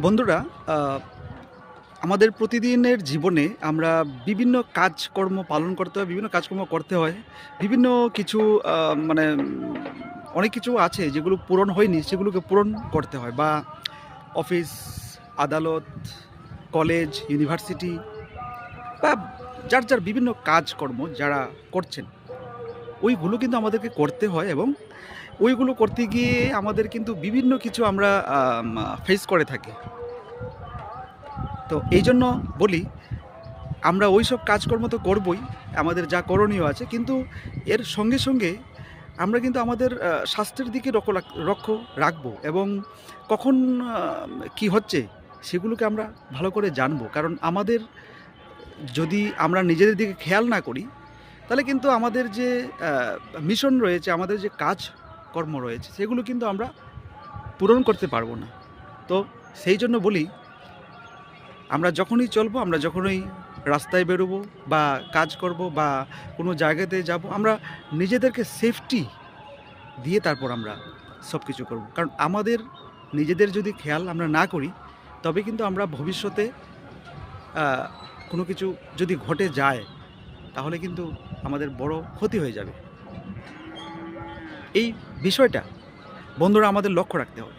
বন্ধুরা, আমাদের প্রতিদিনের জীবনে আমরা বিভিন্ন কাজকর্ম পালন করতে হয়, বিভিন্ন কাজকর্ম করতে হয়। বিভিন্ন কিছু মানে অনেক কিছু আছে যেগুলো পূরণ হয়নি, সেগুলোকে পূরণ করতে হয়। বা অফিস, আদালত, কলেজ, ইউনিভার্সিটি বা যার বিভিন্ন কাজকর্ম যারা করছেন, ওইগুলো কিন্তু আমাদেরকে করতে হয় এবং ওইগুলো করতে গিয়ে আমাদের কিন্তু বিভিন্ন কিছু আমরা ফেস করে থাকি। তো এইজন্য বলি, আমরা ওইসব কাজকর্ম তো করবই, আমাদের যা করণীয় আছে। কিন্তু এর সঙ্গে সঙ্গে আমরা কিন্তু আমাদের স্বাস্থ্যের দিকে লক্ষ্য রাখবো এবং কখন আ কি হচ্ছে সেগুলোকে আমরা ভালো করে জানবো। কারণ আমাদের যদি আমরা নিজেদের দিকে খেয়াল না করি, তাহলে কিন্তু আমাদের যে আ মিশন রয়েছে, আমাদের যে কাজকর্ম রয়েছে, সেগুলো কিন্তু আমরা পূরণ করতে পারবো না। তো সেইজন্য বলি, আমরা যখনই চলবো, আমরা যখনই রাস্তায় বেরোবো বা কাজ করব বা কোনো জায়গাতে যাব, আমরা নিজেদেরকে সেফটি দিয়ে তারপর আমরা সব কিছু করব। কারণ আমাদের নিজেদের যদি খেয়াল আমরা না করি, তবে কিন্তু আমরা ভবিষ্যতে আ কোনো কিছু যদি ঘটে যায়, তাহলে কিন্তু আমাদের বড় ক্ষতি হয়ে যাবে। এই বিষয়টা বন্ধুরা আমাদের লক্ষ্য রাখতে হবে।